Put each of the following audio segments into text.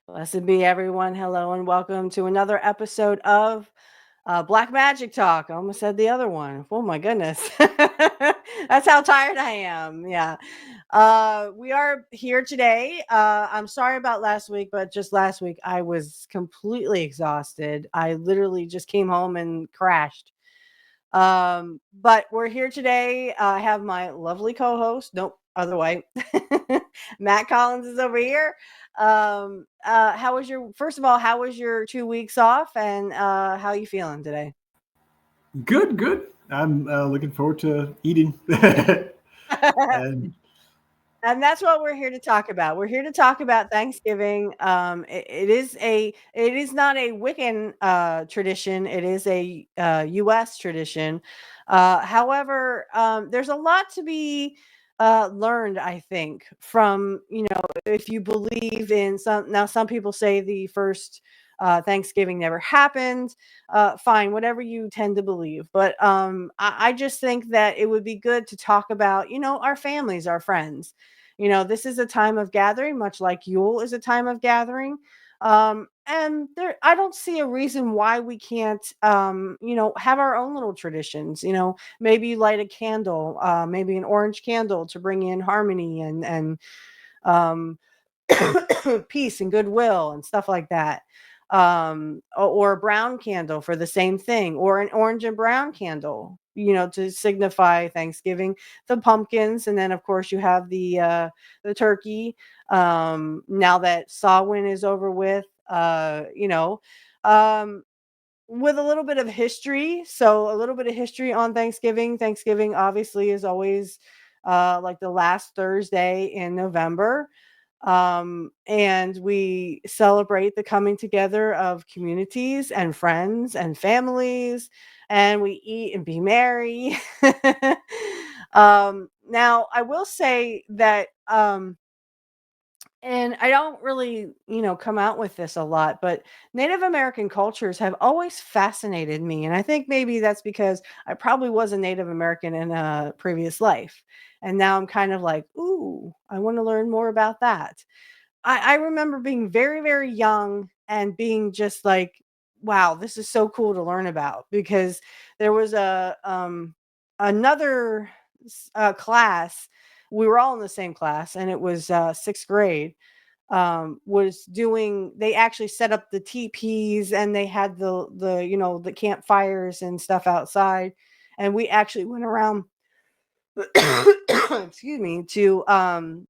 Blessed be everyone. Hello and welcome to another episode of Black Magic Talk. I almost said the other one. Oh my goodness. That's how tired I am. Yeah. We are here today. I'm sorry about last week, but just last week I was completely exhausted. I literally just came home and crashed. But we're here today. I have my lovely co-host. Nope, other way. Matt Collins is over here. How was your first of all, how was your 2 weeks off and how you feeling today? Good, good. I'm looking forward to eating. And And that's what we're here to talk about. We're here to talk about Thanksgiving. It is not a Wiccan tradition. It is a U.S. tradition. However, there's a lot to be learned. I think from if you believe in some. Now, some people say the first Thanksgiving never happened. Fine, whatever you tend to believe. But I just think that it would be good to talk about our families, our friends. This is a time of gathering, much like Yule is a time of gathering. And there, I don't see a reason why we can't, have our own little traditions. Maybe light a candle, maybe an orange candle to bring in harmony and um, peace and goodwill and stuff like that. Or a brown candle for the same thing, or an orange and brown candle, to signify Thanksgiving, the pumpkins, and then of course you have the turkey. Now that Samhain is over with, um, with a little bit of history. So a little bit of history on Thanksgiving. Thanksgiving obviously is always like the last Thursday in November. And we celebrate the coming together of communities and friends and families, and we eat and be merry. Now, I will say that and I don't really, come out with this a lot, but Native American cultures have always fascinated me. And I think maybe that's because I probably was a Native American in a previous life. And now I'm kind of like, ooh, I want to learn more about that. I remember being very, very young and being just like, wow, this is so cool to learn about because there was another class. We were all in the same class, and it was sixth grade. Was doing They actually set up the teepees, and they had the campfires and stuff outside, and we actually went around excuse me, to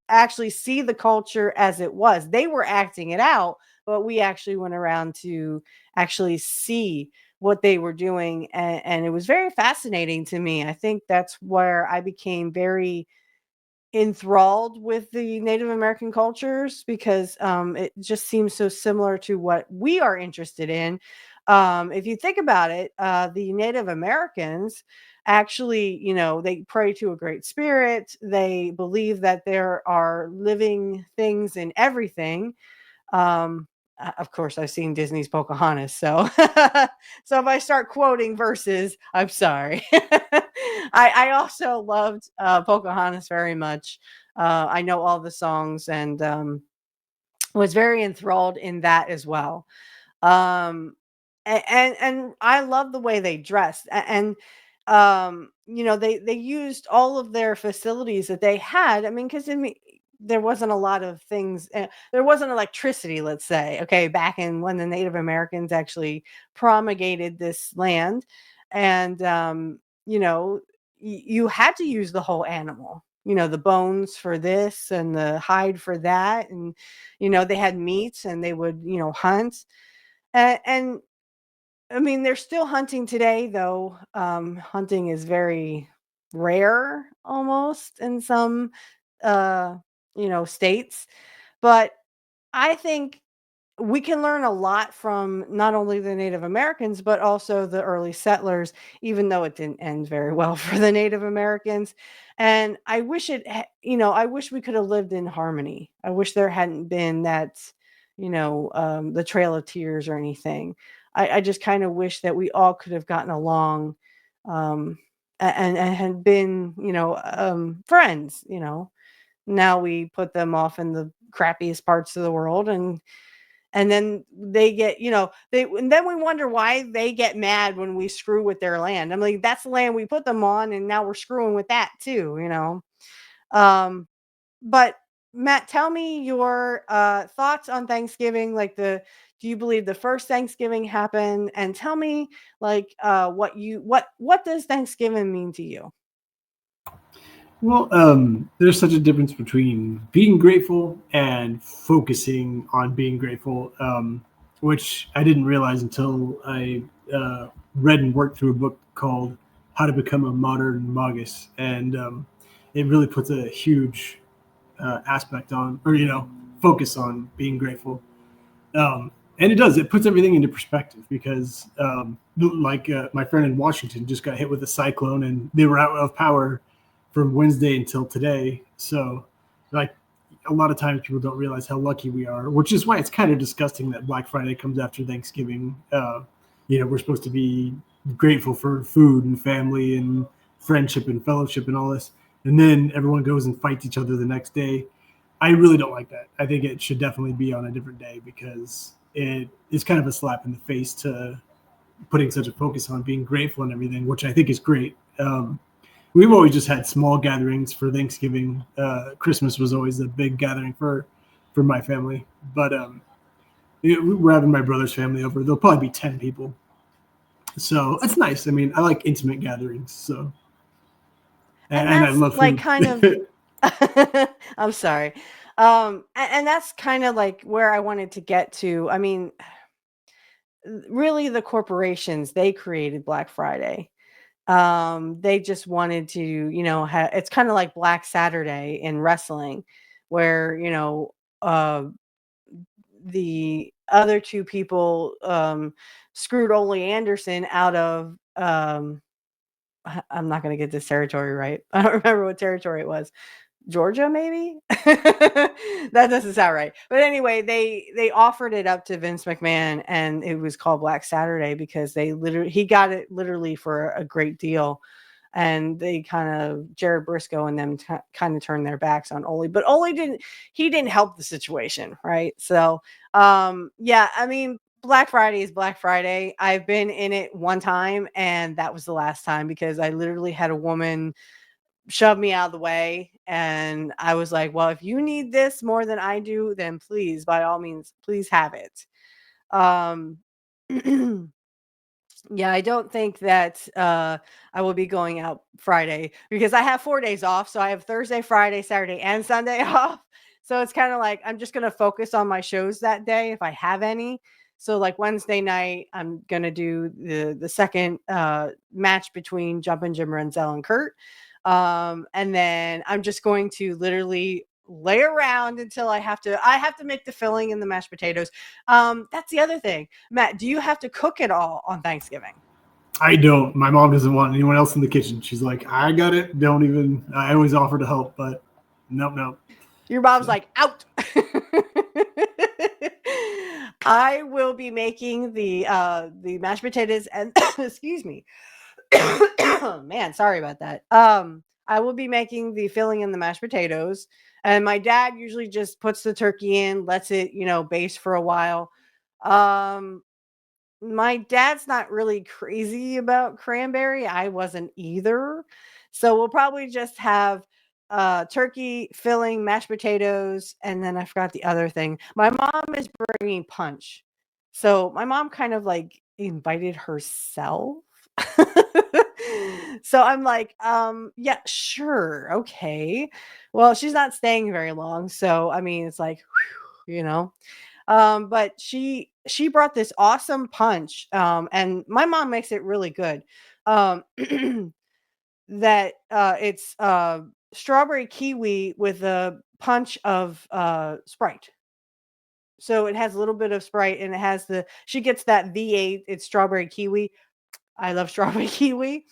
actually see the culture as it was. They were acting it out, but we actually went around to actually see what they were doing, and it was very fascinating to me. I think that's where I became very enthralled with the Native American cultures because it just seems so similar to what we are interested in. If you think about it, the Native Americans actually, they pray to a great spirit. They believe that there are living things in everything. Of course, I've seen Disney's Pocahontas, so so if I start quoting verses, I'm sorry. I also loved Pocahontas very much. I know all the songs and was very enthralled in that as well. Um, and I love the way they dressed and they used all of their facilities that they had. I mean, because there wasn't a lot of things. There wasn't electricity, let's say. Okay, back in when the Native Americans actually promulgated this land, and you had to use the whole animal. The bones for this and the hide for that, and they had meats and they would hunt and I mean, they're still hunting today, though. Hunting is very rare almost in some, uh, states. But I think we can learn a lot from not only the Native Americans, but also the early settlers, even though it didn't end very well for the Native Americans. And I wish I wish we could have lived in harmony. I wish there hadn't been that, the Trail of Tears or anything. I just kind of wish that we all could have gotten along, and had been, friends, Now we put them off in the crappiest parts of the world, and then they get, and then we wonder why they get mad when we screw with their land. I'm like, that's the land we put them on, and now we're screwing with that too. Um, but Matt, tell me your thoughts on Thanksgiving. Like, do you believe the first Thanksgiving happened? And tell me, like, what does Thanksgiving mean to you? Well, there's such a difference between being grateful and focusing on being grateful, which I didn't realize until I read and worked through a book called How to Become a Modern Magus. And it really puts a huge aspect on, or, focus on being grateful. And it does, it puts everything into perspective because, my friend in Washington just got hit with a cyclone and they were out of power from Wednesday until today. So, like, a lot of times people don't realize how lucky we are, which is why it's kind of disgusting that Black Friday comes after Thanksgiving. We're supposed to be grateful for food and family and friendship and fellowship and all this. And then everyone goes and fights each other the next day. I really don't like that. I think it should definitely be on a different day because it is kind of a slap in the face to putting such a focus on being grateful and everything, which I think is great. We've always just had small gatherings for Thanksgiving. Christmas was always a big gathering for my family, but we're having my brother's family over. There'll probably be 10 people, so it's nice. I mean, I like intimate gatherings, so And and I that's love like food. kind of I'm sorry. And that's kind of like where I wanted to get to. I mean, really the corporations, they created Black Friday. They just wanted to, it's kind of like Black Saturday in wrestling where, the other two people screwed Ole Anderson out of I'm not going to get this territory right. I don't remember what territory it was. Georgia, maybe? That doesn't sound right. But anyway, they offered it up to Vince McMahon, and it was called Black Saturday because he got it literally for a great deal. And they kind of Jared Briscoe and them kind of turned their backs on Ole, but Ole didn't help the situation, right? So, yeah, I mean, Black Friday is Black Friday. I've been in it one time, and that was the last time because I literally had a woman shove me out of the way, and I was like, well, if you need this more than I do, then please, by all means, please have it. um yeah, I don't think that I will be going out Friday because I have 4 days off, so I have Thursday, Friday, Saturday, and Sunday off. So it's kind of like I'm just going to focus on my shows that day if I have any. So like Wednesday night, I'm going to do the second match between Jumpin' Jim Renzel and Kurt. And then I'm just going to literally lay around until I have to make the filling in the mashed potatoes. That's the other thing. Matt, do you have to cook it all on Thanksgiving? I don't. My mom doesn't want anyone else in the kitchen. She's like, I got it. Don't even. I always offer to help, but nope, nope. Your mom's So like, out. I will be making the mashed potatoes and excuse me. Man, sorry about that. I will be making the filling in the mashed potatoes, and my dad usually just puts the turkey in, lets it, base for a while. Um, my dad's not really crazy about cranberry. I wasn't either. So we'll probably just have turkey, filling, mashed potatoes, and then I forgot the other thing. My mom is bringing punch. So my mom kind of like invited herself. So I'm like, yeah, sure. Okay. Well, she's not staying very long. So I mean, it's like, whew, but she brought this awesome punch, and my mom makes it really good. Um, that it's strawberry kiwi with a punch of Sprite. So it has a little bit of Sprite, and it has she gets that V8. It's strawberry kiwi. I love strawberry kiwi.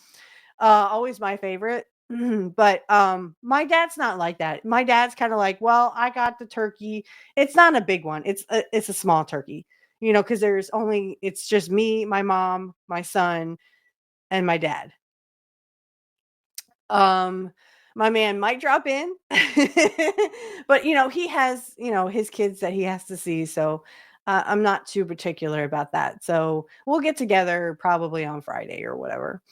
Always my favorite. But my dad's not like that. My dad's kind of like, well, I got the turkey. It's not a big one. It's a small turkey. Because it's just me, my mom, my son, and my dad. Um My man might drop in, but he has his kids that he has to see, so I'm not too particular about that. So we'll get together probably on Friday or whatever,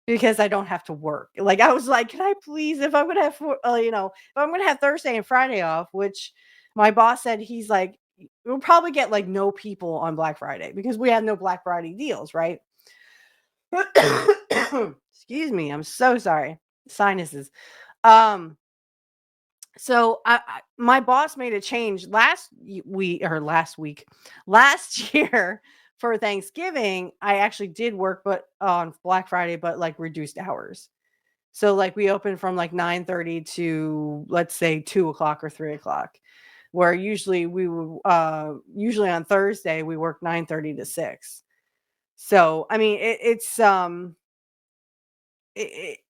because I don't have to work. Like I was like, can I please, if I'm gonna have, if I'm gonna have Thursday and Friday off, which my boss said, he's like, we'll probably get like no people on Black Friday because we have no Black Friday deals, right? Excuse me, I'm so sorry. Sinuses. Um, so my boss made a change last year for Thanksgiving. I actually did work, but on Black Friday, but like reduced hours. So like we opened from like 9:30 to, let's say, 2 o'clock or 3 o'clock, where usually we would usually on Thursday we work 9:30 to 6. So I mean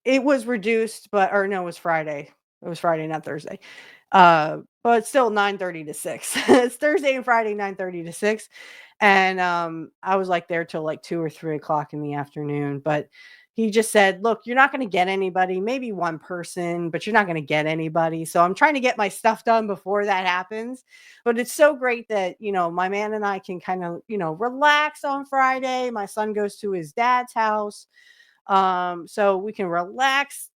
it was reduced, but or no, it was Friday. It was Friday, not Thursday. But still 9:30 to 6. It's Thursday and Friday, 9:30 to 6. And I was like there till like 2 or 3 o'clock in the afternoon. But he just said, look, you're not gonna get anybody, maybe one person, but you're not gonna get anybody. So I'm trying to get my stuff done before that happens. But it's so great that, my man and I can kind of, relax on Friday. My son goes to his dad's house. So we can relax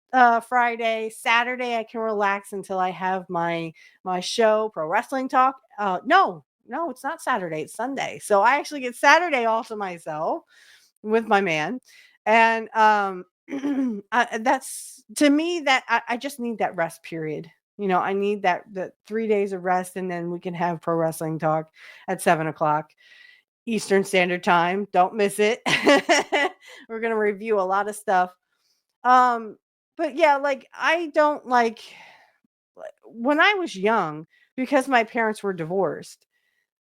Friday. Saturday I can relax until I have my show, Pro Wrestling Talk. No, it's not Saturday, it's Sunday. So I actually get Saturday off to myself with my man. And that's, to me, that I just need that rest period. I need that 3 days of rest, and then we can have Pro Wrestling Talk at 7 o'clock Eastern Standard Time. Don't miss it. We're gonna review a lot of stuff. Um, but yeah, like I don't like when I was young, because my parents were divorced,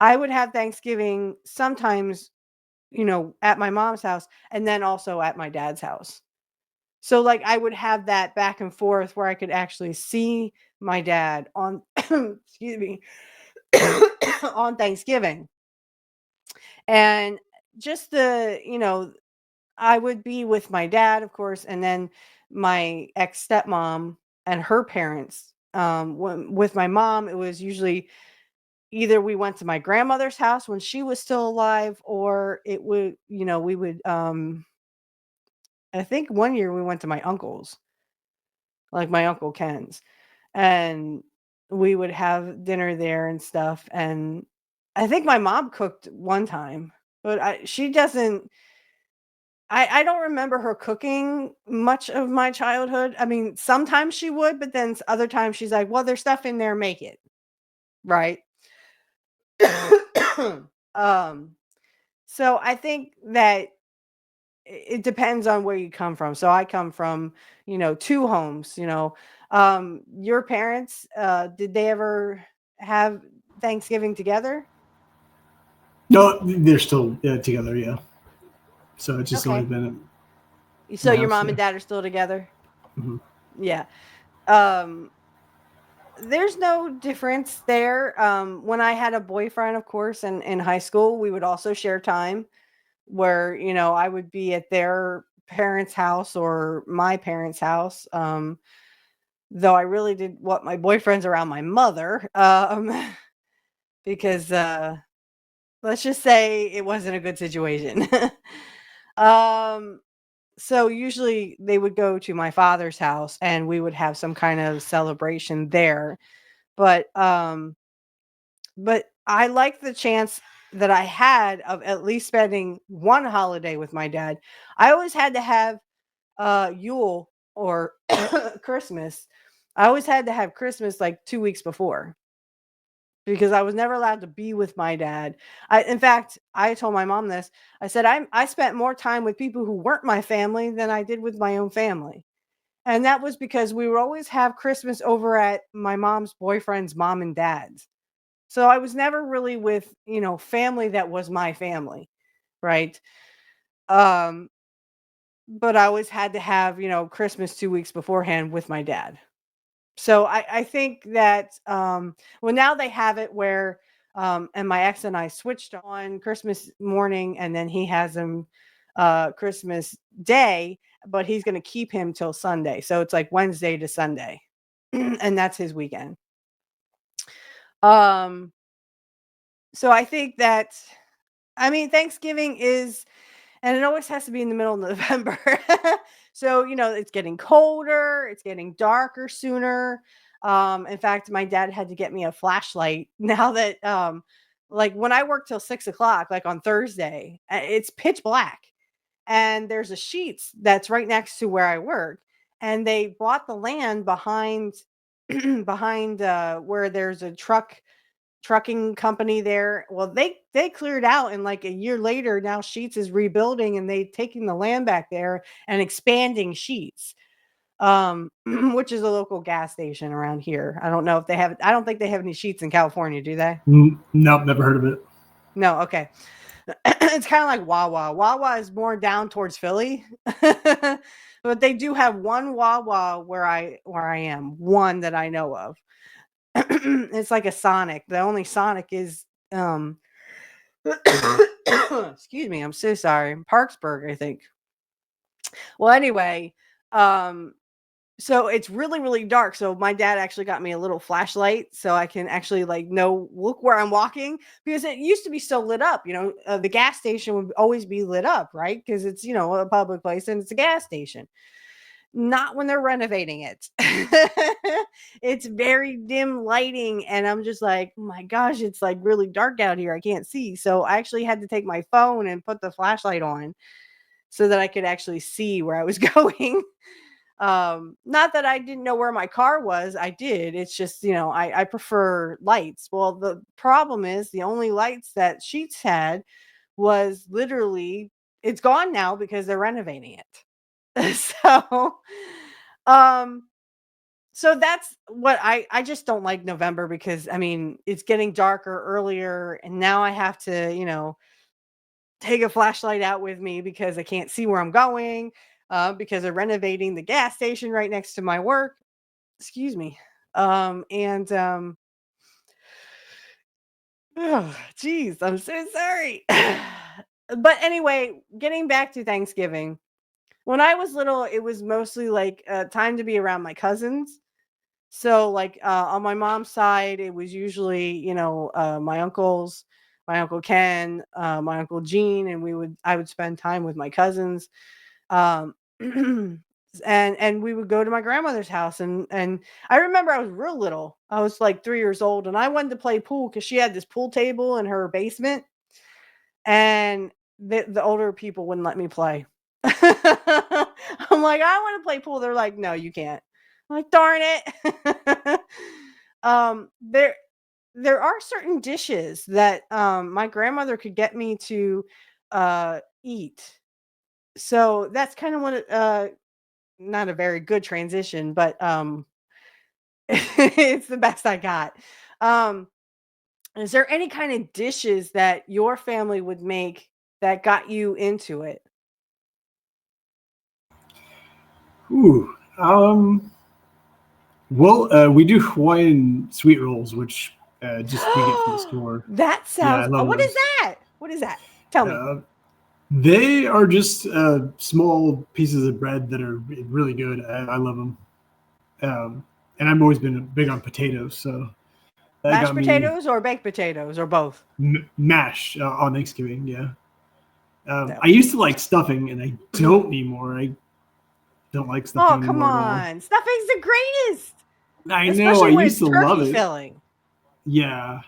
I would have Thanksgiving sometimes, at my mom's house and then also at my dad's house. So like I would have that back and forth where I could actually see my dad on excuse me on Thanksgiving. And just I would be with my dad, of course, and then my ex stepmom and her parents. With my mom, it was usually either we went to my grandmother's house when she was still alive, or it would, we would. I think one year we went to my uncle's, like my uncle Ken's, and we would have dinner there and stuff. And I think my mom cooked one time, but she doesn't. I don't remember her cooking much of my childhood. I mean, sometimes she would, but then other times she's like, "Well, there's stuff in there, make it." Right? Um, so I think that it depends on where you come from. So I come from, two homes, your parents, did they ever have Thanksgiving together? No, they're still together. Yeah. So it's just always Okay. been at So my your house. mom Yeah. and dad are still together? Hmm. Yeah. Um, there's no difference there. When I had a boyfriend, of course, in high school, we would also share time where, I would be at their parents' house or my parents' house. Though I really did want my boyfriends around my mother, because let's just say it wasn't a good situation. um, so usually they would go to my father's house and we would have some kind of celebration there. But I like the chance that I had of at least spending one holiday with my dad. I always had to have Yule or Christmas. I always had to have Christmas like 2 weeks before because I was never allowed to be with my dad. In fact, I told my mom this. I said I spent more time with people who weren't my family than I did with my own family. And that was because we would always have Christmas over at my mom's boyfriend's mom and dad's. So I was never really with, family that was my family, right? Um, but I always had to have, Christmas 2 weeks beforehand with my dad. So I think that well, now they have it where and my ex and I switched on Christmas morning, and then he has them Christmas day, but he's going to keep him till Sunday. So it's like Wednesday to Sunday. And that's his weekend. Um so I think that, I mean, Thanksgiving is, and it always has to be in the middle of November. So, it's getting colder, it's getting darker sooner. In fact, my dad had to get me a flashlight now that, like when I work till 6 o'clock, like on Thursday, it's pitch black. And there's a Sheets that's right next to where I work. And they bought the land behind, behind where there's a trucking company there. Well, they cleared out, and like a year later, now Sheets is rebuilding and they taking the land back there and expanding Sheets, which is a local gas station around here. I don't know if they have. I don't think they have any Sheets in California, do they? Nope, never heard of it. No, okay. It's kind of like Wawa. Wawa is more down towards Philly, but they do have one Wawa where I am. One that I know of. It's like a Sonic. The only Sonic is excuse me, I'm so sorry. Parksburg, I think. Well, anyway, so it's really, really dark. So my dad actually got me a little flashlight so I can actually look where I'm walking, because it used to be so lit up. The gas station would always be lit up, right? Because it's, a public place and it's a gas station. Not when they're renovating it. It's very dim lighting, and I'm just like, oh my gosh, it's like really dark out here. I can't see. So I actually had to take my phone and put the flashlight on so that I could actually see where I was going. Not that I didn't know where my car was. I did. It's just, I prefer lights. Well, the problem is the only lights that Sheets had was literally, it's gone now because they're renovating it. So, um, so that's what I just don't like November, because I mean, it's getting darker earlier, and now I have to, take a flashlight out with me because I can't see where I'm going, because they're renovating the gas station right next to my work. Excuse me. And oh, geez, I'm so sorry. But anyway, getting back to Thanksgiving. When I was little, it was mostly like time to be around my cousins. So, like, on my mom's side, it was usually, my uncles, my uncle Ken, my uncle Gene, and I would spend time with my cousins, um, and we would go to my grandmother's house, and I remember I was real little. I was like 3 years old, and I wanted to play pool because she had this pool table in her basement, and the older people wouldn't let me play. I'm like, I want to play pool. They're like, no, you can't. I'm like, darn it. There are certain dishes that my grandmother could get me to eat. So that's kind of what not a very good transition, but it's the best I got. Um, is there any kind of dishes that your family would make that got you into it? Ooh, well, we do Hawaiian sweet rolls, which just we get from the store. That Yeah, I sounds. love What is those. that? What is that? Tell me. They are just small pieces of bread that are really good. I love them. And I've always been big on potatoes, so that Mashed got me potatoes or baked potatoes or both? mash on Thanksgiving. Yeah. No. I used to like stuffing, and I don't anymore. I don't like stuffing Oh, come anymore at all. on. Stuffing's the greatest, I know. I especially when used it's to love turkey it. filling. Yeah.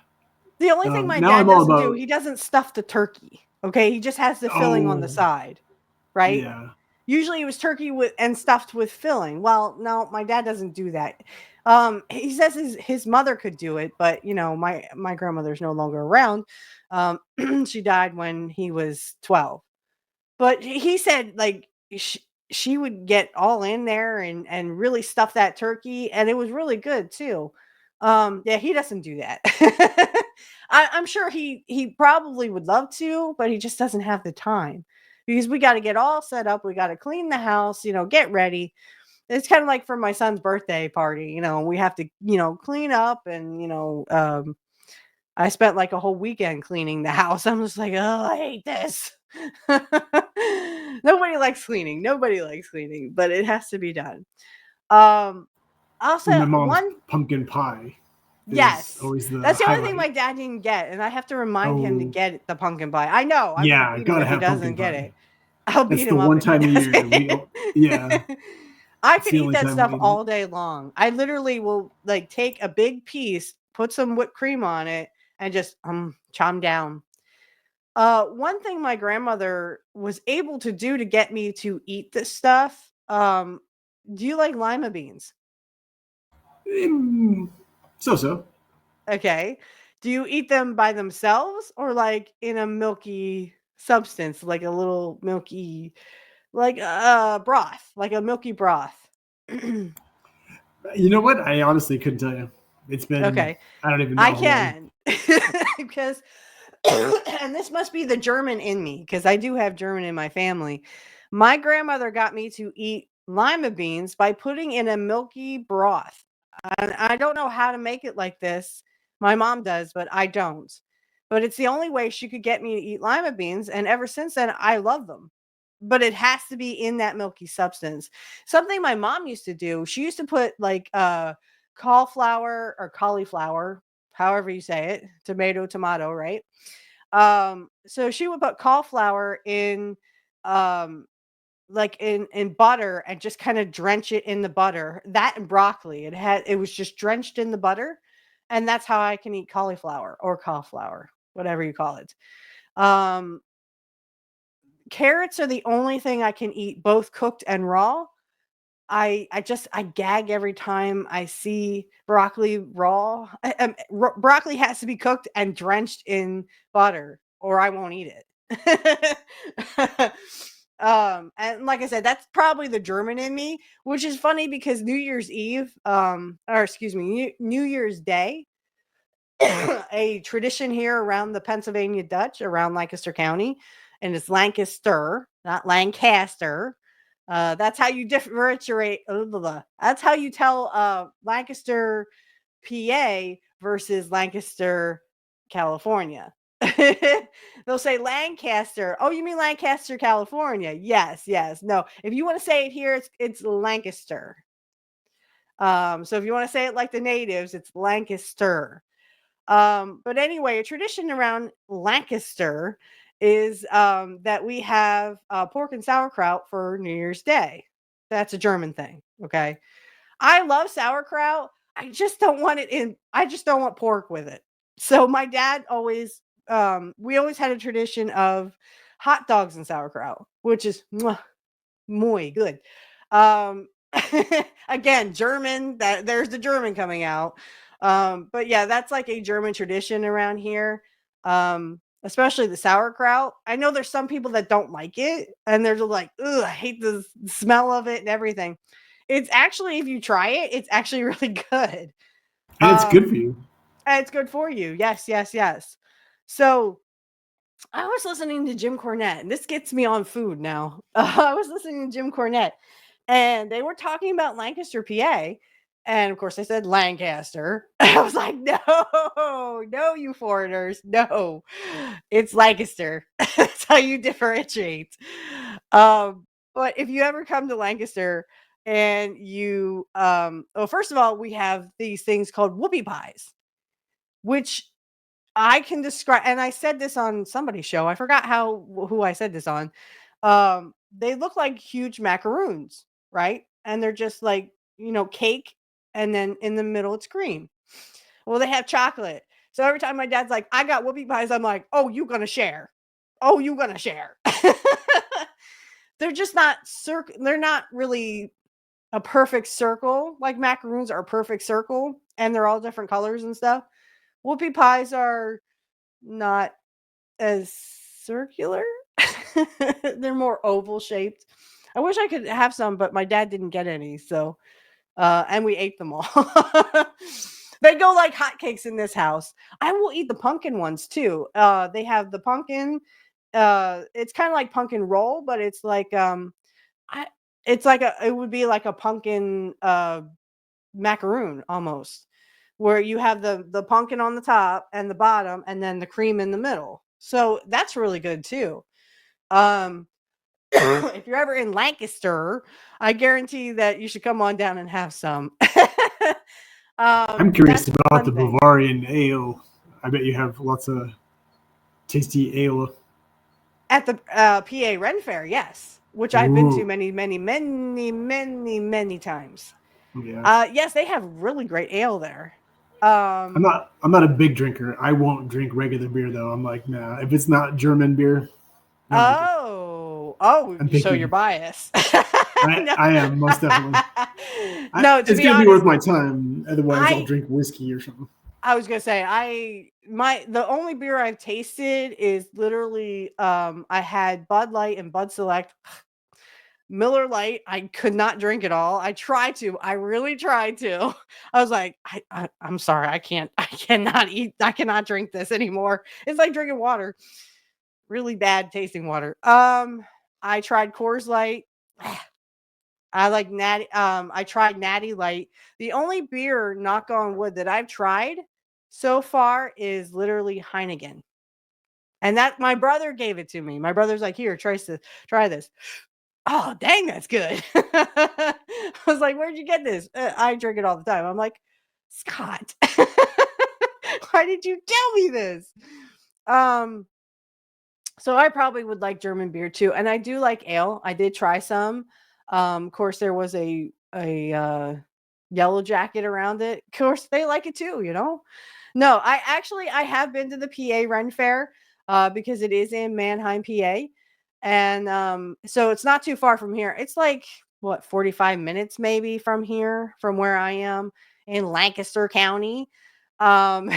The only thing my Now dad I'm all doesn't do, about. he doesn't stuff the turkey. Okay, he just has the filling on the Oh, side, right? yeah. Usually it was turkey with and stuffed with filling. Well, no, my dad doesn't do that. He says his mother could do it, but my grandmother's no longer around. She died when he was 12. But he said like she would get all in there and really stuff that turkey, and it was really good too. Yeah, he doesn't do that. I'm sure he probably would love to, but he just doesn't have the time because we got to get all set up. We got to clean the house, get ready. It's kind of like for my son's birthday party, we have to, clean up and, I spent like a whole weekend cleaning the house. I'm just like, oh, I hate this. Nobody likes cleaning. Nobody likes cleaning, but it has to be done. Um, also, My mom's one pumpkin pie is yes, always the that's the only thing highlight. my dad didn't get, and I have to remind him to Oh, get the pumpkin pie. I know I'm gonna yeah, beat him gotta if he have doesn't pumpkin get pie. it. I'll That's beat the him up one if he time a year we, doesn't. yeah, I it's could the eat only that time stuff we eat it. all day long. I literally will like take a big piece, put some whipped cream on it, and just chom down. One thing my grandmother was able to do to get me to eat this stuff. Do you like lima beans? Mm, so. Okay. Do you eat them by themselves or like in a milky substance, like a little milky, like broth, like a milky broth? You know what? I honestly couldn't tell you. It's been, Okay. I don't even I know how long. can because and this must be the German in me because I do have German in my family. My grandmother got me to eat lima beans by putting in a milky broth. And I don't know how to make it like this. My mom does, but I don't. But it's the only way she could get me to eat lima beans. And ever since then, I love them. But it has to be in that milky substance. Something my mom used to do, she used to put like cauliflower or cauliflower, however you say it, tomato, right? So she would put cauliflower in um like in butter and just kind of drench it in the butter. That and broccoli. It was just drenched in the butter. And that's how I can eat cauliflower, whatever you call it. Um Carrots are the only thing I can eat both cooked and raw. I gag every time I see broccoli raw. Broccoli has to be cooked and drenched in butter, or I won't eat it. And like I said, that's probably the German in me, which is funny because New Year's Eve, or excuse me, New Year's Day, a tradition here around the Pennsylvania Dutch, around Lancaster County, and it's Lancaster, not Lancaster. That's how you differentiate. That's how you tell Lancaster, PA versus Lancaster, California. They'll say Lancaster. Oh, you mean Lancaster, California? Yes, yes. No, if you want to say it here, it's Lancaster. So if you want to say it like the natives, it's Lancaster. But anyway, a tradition around Lancaster is that we have pork and sauerkraut for New Year's Day. That's a German thing. Okay. I love sauerkraut. I just don't want pork with it. So my dad always, we always had a tradition of hot dogs and sauerkraut, which is muy good. Um, again, German, that there's the German coming out. But yeah, that's like a German tradition around here. Especially the sauerkraut. I know there's some people that don't like it and they're just like, ugh, I hate the smell of it and everything. It's actually, if you try it, it's actually really good. And it's good for Um, you. and it's good for you. Yes, yes, yes. So I was listening to Jim Cornette, and this gets me on food now. I was listening to Jim Cornette, and they were talking about Lancaster, PA. And of course, I said Lancaster. I was like, no, you foreigners, no, it's Lancaster. That's how you differentiate. But if you ever come to Lancaster and well, first of all, we have these things called whoopie pies, which I can describe, and I said this on somebody's show. I forgot who I said this on. They look like huge macaroons, right? And they're just like, cake, and then in the middle it's cream. Well, they have chocolate. So every time my dad's like, I got whoopie pies, I'm like, oh, you gonna share. Oh, you gonna share. They're just not they're not really a perfect circle. Like macaroons are a perfect circle, and they're all different colors and stuff. Whoopie pies are not as circular. They're more oval shaped. I wish I could have some, but my dad didn't get any. So, and we ate them all. They go like hotcakes in this house. I will eat the pumpkin ones too. They have the pumpkin. It's kind of like pumpkin roll, but it's like I, it's like it would be like a pumpkin macaroon almost, where you have the pumpkin on the top and the bottom and then the cream in the middle. So that's really good too. If you're ever in Lancaster, I guarantee that you should come on down and have some. I'm curious That's about one the thing. Bavarian Ale. I bet you have lots of tasty ale. At the PA Renfair, yes, which I've been to Ooh, many times. yeah. Yes, they have really great ale there. I'm not. I'm not a big drinker. I won't drink regular beer though. I'm like, nah. If it's not German beer, no, thank you. I'm So you're picky. biased. No. I am most definitely. No, to It's be gonna be worth honest, my time. Otherwise, I'll I drink whiskey or something. I was gonna say the only beer I've tasted is literally I had Bud Light and Bud Select. Miller Lite, I could not drink it all. I tried to. I really tried to. I was like, I'm sorry, I can't. I cannot eat. I cannot drink this anymore. It's like drinking water. Really bad tasting water. I tried Coors Light. I like Natty. I tried Natty Light. The only beer, knock on wood, that I've tried so far is literally Heineken, and that my brother gave it to me. My brother's like, "Here, try this." Oh, dang, that's good. I was like, "Where'd you get this?" I drink it all the time. I'm like, "Scott, why did you tell me this?" Um, so I probably would like German beer too, and I do like ale. I did try some. Of course, there was a yellow jacket around it. Of course, they like it too. No, I have been to the PA Ren Fair because it is in Mannheim, PA, and so it's not too far from here. It's like what 45 minutes maybe from here, from where I am in Lancaster County. Um,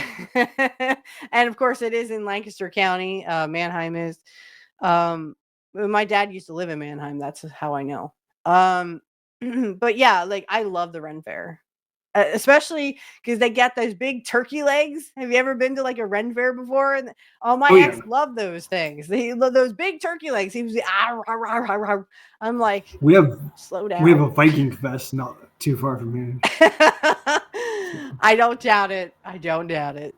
and of course, it is in Lancaster County. Mannheim is. My dad used to live in Mannheim. That's how I know. Um, but yeah, like I love the Ren Fair. Especially because they get those big turkey legs. Have you ever been to like a Ren Fair before? And oh, my Oh ex yeah, loved those things. They love those big turkey legs. He was I'm like, we have slow we have a down. Viking fest not too far from here. So I don't doubt it. I don't doubt it.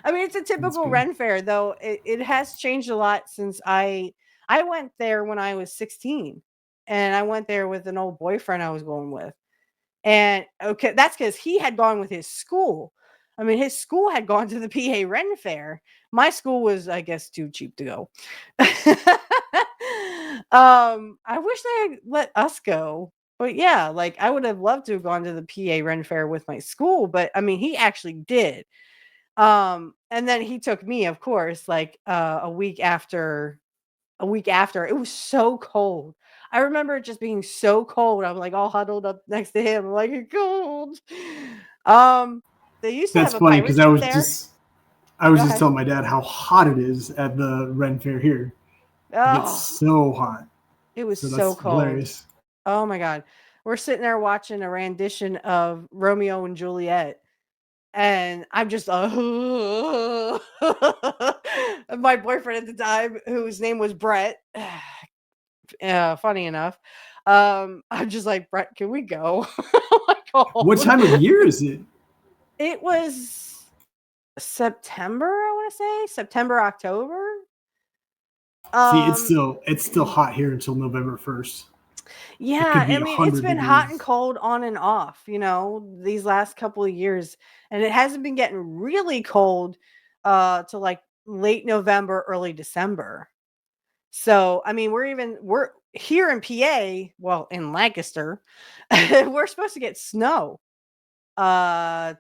I mean, it's a that's typical good. Ren Fair, though. It has changed a lot since I went there when I was 16, and I went there with an old boyfriend I was going with. And okay, that's because he had gone with his school. I mean, his school had gone to the PA Ren Fair. My school was, I guess, too cheap to go. I wish they had let us go. But yeah, like I would have loved to have gone to the PA Ren Fair with my school, but I mean, he actually did. And then he took me, of course, like a week after. It was so cold. I remember it just being so cold. I'm like all huddled up next to him. I'm like, it's cold. Um, they used to That's have a funny pirate because ship there. I was Go just ahead. telling my dad how hot it is at the Ren Fair here. It gets Oh, so hot. it was So so that's cold. hilarious. Oh my god. We're sitting there watching a rendition of Romeo and Juliet. And I'm just my boyfriend at the time, whose name was Brett. Funny enough. I'm just like, Brett, can we go? Oh my What god. time of year is it? It was September, I want to say. September, October. See, Um it's still hot here until November 1st. It yeah, could I be mean it's 100 been hot and degrees. cold on and off, these last couple of years. And it hasn't been getting really cold to like late November, early December. So, I mean, we're here in PA, well, in Lancaster, we're supposed to get snow.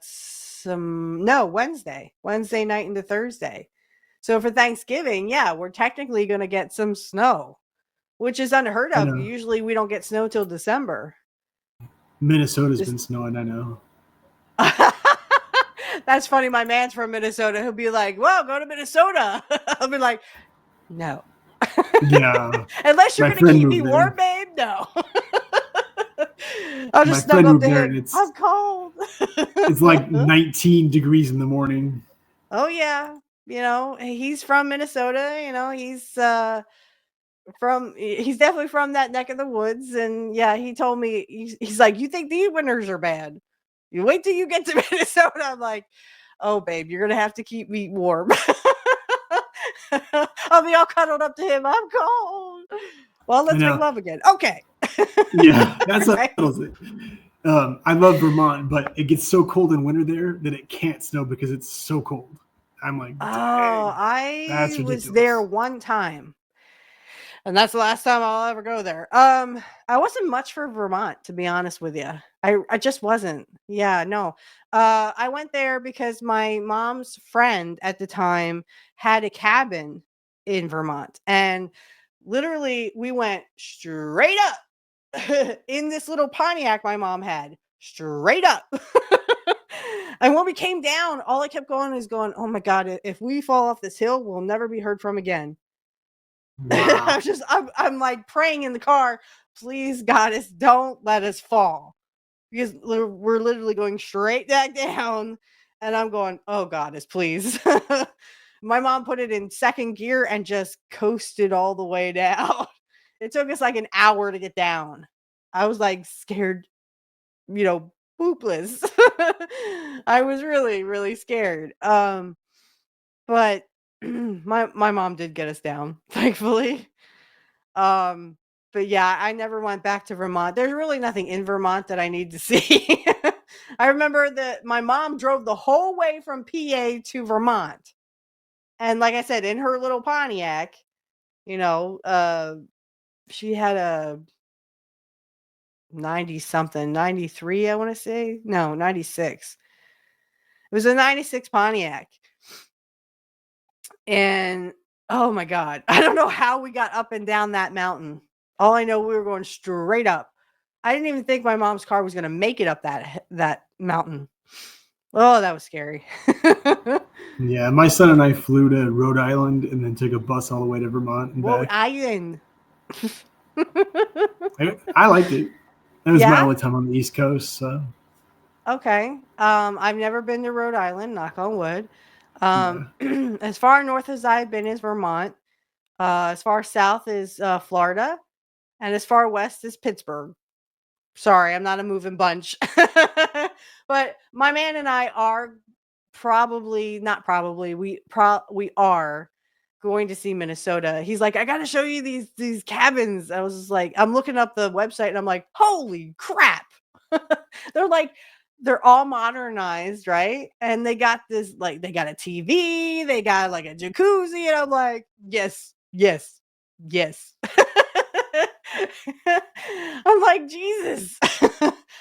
Some no, Wednesday night into Thursday. So for Thanksgiving, yeah, we're technically going to get some snow, which is unheard I of. know. Usually we don't get snow till December. Minnesota's This been snowing, I know. That's funny. My man's from Minnesota. He'll be like, "Well, go to Minnesota." I'll be like, "No." Yeah. Unless you're My going to friend keep me moved warm, there. babe, no. I'll My just friend snuggle up moved to there him. and I'm cold. it's like 19 degrees in the morning. Oh yeah. He's from Minnesota, he's definitely from that neck of the woods. And yeah, he told me he's like, "You think these winters are bad? You wait till you get to Minnesota." I'm like, "Oh babe, you're gonna have to keep me warm." I'll be all cuddled up to him. I'm cold. Well, I let's make know. love again. Okay. Yeah, that's what Right? settles it. I love Vermont, but it gets so cold in winter there that it can't snow because it's so cold. I'm like, Oh, dang, that's I was there ridiculous. one time. And that's the last time I'll ever go there. I wasn't much for Vermont, to be honest with you. I just wasn't. Yeah, no. I went there because my mom's friend at the time had a cabin in Vermont, and literally we went straight up in this little Pontiac my mom had, straight up. And when we came down, all I kept going is going, "Oh my god, if we fall off this hill, we'll never be heard from again." Wow. I'm like praying in the car, please, goddess, don't let us fall. Because we're literally going straight back down. And I'm going, oh, goddess, please. My mom put it in second gear and just coasted all the way down. It took us like an hour to get down. I was like scared, boopless. I was really, really scared. But my mom did get us down, thankfully. Um, but yeah, I never went back to Vermont. There's really nothing in Vermont that I need to see. I remember that my mom drove the whole way from PA to Vermont. And like I said, in her little Pontiac, you know, uh, she had a 90 something, 93, I want to say. No, 96. It was a 96 Pontiac. And oh my God, I don't know how we got up and down that mountain. All I know, we were going straight up. I didn't even think my mom's car was going to make it up that mountain. Oh, that was scary. Yeah, my son and I flew to Rhode Island and then took a bus all the way to Vermont and Whoa, back. Ian. I liked it. That was my Yeah. only time on the East Coast. So Okay. I've never been to Rhode Island. Knock on wood. yeah, As far north as I've been is Vermont. As far south is Florida, and as far west is Pittsburgh. Sorry, I'm not a moving bunch. But my man and I are probably not probably we are going to see Minnesota. He's like, I got to show you these cabins. I was just like, I'm looking up the website and I'm like, holy crap. They're like, they're all modernized, right? And they got this, like, they got a TV, they got like a jacuzzi, and I'm like, yes, yes, yes. I'm like, Jesus.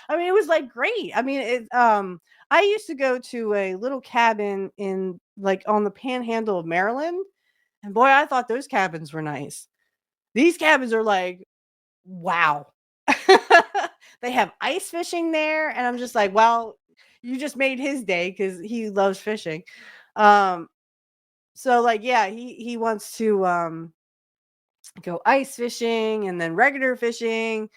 I mean, it was like great. I mean, I used to go to a little cabin in like on the panhandle of Maryland, and boy, I thought those cabins were nice. These cabins are like, wow. They have ice fishing there, and I'm just like, well, you just made his day because he loves fishing. Um, so like, yeah, he wants to go ice fishing and then regular fishing.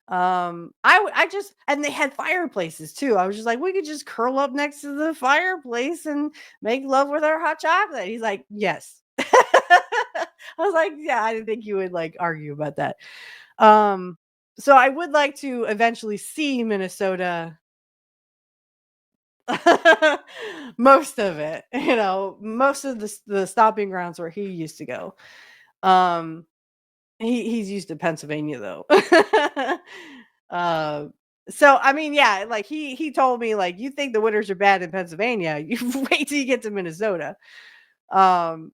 I just, and they had fireplaces too. I was just like, we could just curl up next to the fireplace and make love with our hot chocolate. He's like, yes. I was like, yeah, I didn't think you would like argue about that. Um, so I would like to eventually see Minnesota. Most of it, most of the stopping grounds where he used to go. Um, he's used to Pennsylvania though. uh, so I mean, yeah, like he told me like, you think the winters are bad in Pennsylvania? You wait till you get to Minnesota. Um,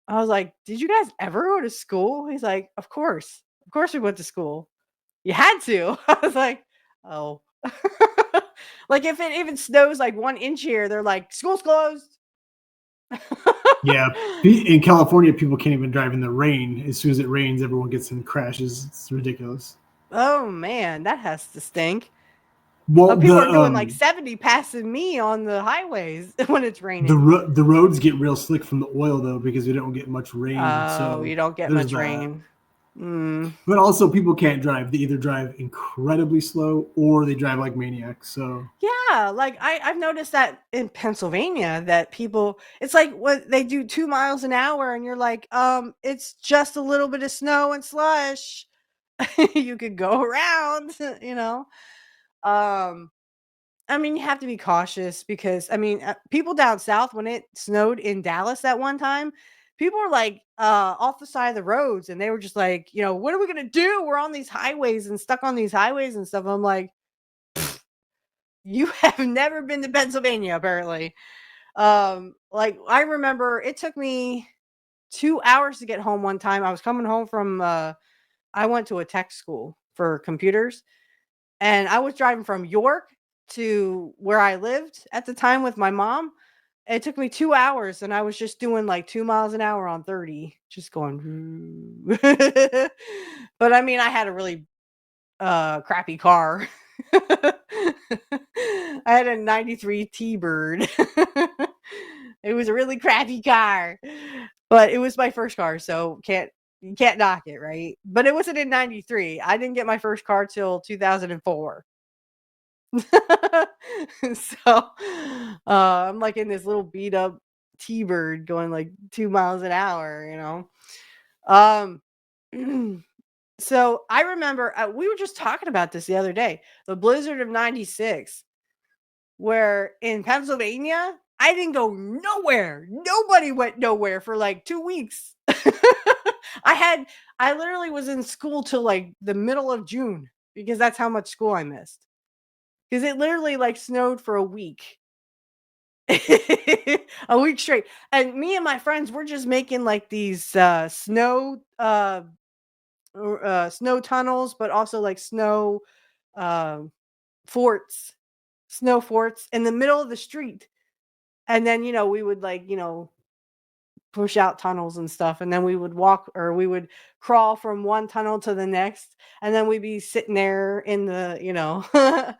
I was like, did you guys ever go to school? He's like, of course we went to school. You had to. I was like, oh. Like if it even snows like 1 inch here, they're like, school's closed. yeah. In California, people can't even drive in the rain. As soon as it rains, everyone gets in crashes. It's ridiculous. Oh man, that has to stink. Well, People are doing like 70 passing me on the highways when it's raining. the roads get real slick from the oil though because we don't get much rain. Oh, So you don't get there's much that. rain. Mm. But also, people can't drive. They either drive incredibly slow or they drive like maniacs. So Yeah, like I've noticed that in Pennsylvania that people, it's like what they do 2 miles an hour, and you're like, it's just a little bit of snow and slush. You could go around, you know. Um, I mean, you have to be cautious because I mean, people down south when it snowed in Dallas that one time, people were like off the side of the roads, and they were just like, what are we gonna do? We're on these highways and stuck on these highways and stuff. I'm like, you have never been to Pennsylvania, apparently. Like I remember it took me 2 hours to get home one time. I was coming home from I went to a tech school for computers, and I was driving from York to where I lived at the time with my mom. It took me 2 hours, and I was just doing like 2 miles an hour on 30, just going. But I mean, I had a really crappy car. I had a 93 T-Bird. It was a really crappy car, but it was my first car, so you can't knock it, right? But it wasn't in 93. I didn't get my first car till 2004. So I'm like in this little beat up T-Bird going like 2 miles an hour. Um so I remember we were just talking about this the other day, the blizzard of 96, where in Pennsylvania, I didn't go nowhere. Nobody went nowhere for like 2 weeks. I literally was in school till like the middle of June because that's how much school I missed. Because it literally like snowed for a week. A week straight. And me and my friends were just making like these snow tunnels, but also like snow forts, snow forts in the middle of the street. And then, we would like, push out tunnels and stuff. And then we would walk, or we would crawl from one tunnel to the next. And then we'd be sitting there in the,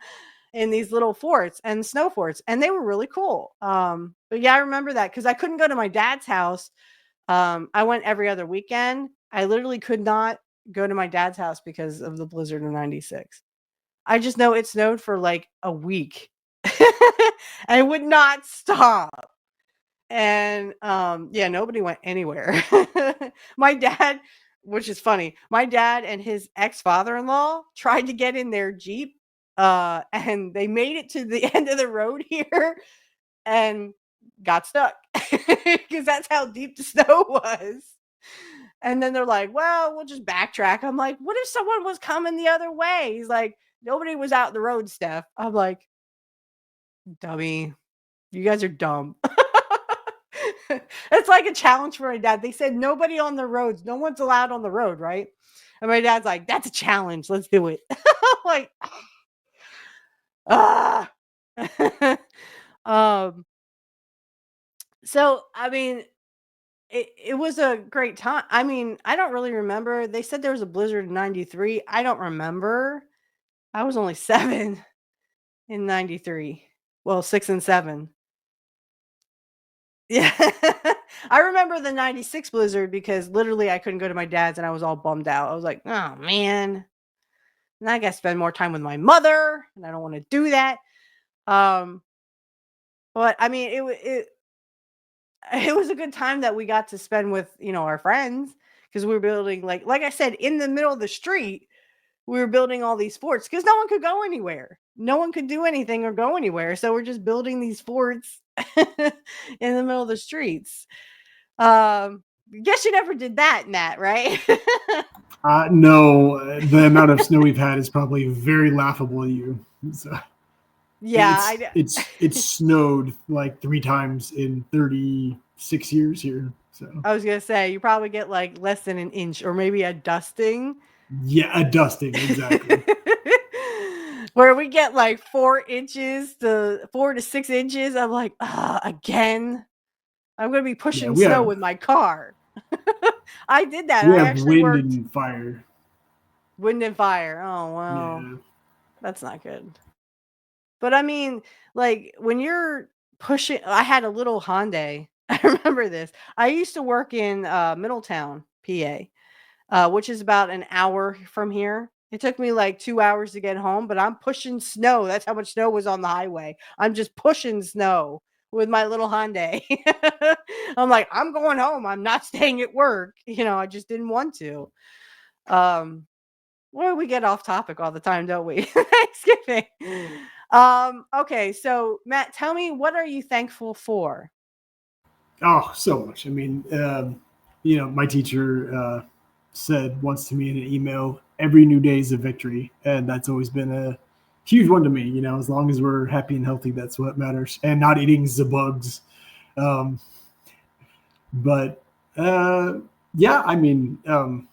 in these little forts and snow forts. And they were really cool. But yeah, I remember that because I couldn't go to my dad's house. I went every other weekend. I literally could not go to my dad's house because of the blizzard of 96. I just know it snowed for like a week. And it would not stop. And yeah, nobody went anywhere. My dad, which is funny, my dad and his ex-father-in-law tried to get in their Jeep, and they made it to the end of the road here and got stuck because that's how deep the snow was. And then they're like, well, we'll just backtrack. I'm like, what if someone was coming the other way? He's like, nobody was out in the road, Steph. I'm like, dummy, you guys are dumb. It's like a challenge for my dad. They said nobody on the roads. No one's allowed on the road, right? And my dad's like, that's a challenge. Let's do it. Like, ah. um, so I mean, it was a great time. I mean, I don't really remember. They said there was a blizzard in 93. I don't remember. I was only 7 in 93. Well, 6 and 7. Yeah. I remember the 96 blizzard because literally I couldn't go to my dad's and I was all bummed out. I was like, oh man. And I got to spend more time with my mother and I don't want to do that. Um, but I mean, it was a good time that we got to spend with, our friends because we were building like I said, in the middle of the street, we were building all these forts because no one could go anywhere. No one could do anything or go anywhere. So we're just building these forts in the middle of the streets. Guess you never did that, Matt, right? No, the amount of snow we've had is probably very laughable to you. So, Yeah, it's snowed like 3 times in 36 years here. So I was gonna say you probably get like less than an inch or maybe a dusting. Yeah, a dusting, exactly. Where we get like 4 to 6 inches. I'm like, again. I'm gonna be pushing snow with my car. I did that. We I have actually wind worked. and fire. Wind and fire. Oh wow. Yeah. That's not good. But I mean, like when you're pushing, I had a little Hyundai. I remember this. I used to work in Middletown, PA, which is about an hour from here. It took me like 2 hours to get home, but I'm pushing snow. That's how much snow was on the highway. I'm just pushing snow with my little Hyundai. I'm like, I'm going home. I'm not staying at work. I just didn't want to. Well, we get off topic all the time, don't we? Thanksgiving. Okay, so Matt, tell me, what are you thankful for? Oh, so much. I mean, my teacher said once to me in an email, every new day is a victory. And that's always been a huge one to me. As long as we're happy and healthy, that's what matters. And not eating the bugs. Um, but yeah, I mean, I'm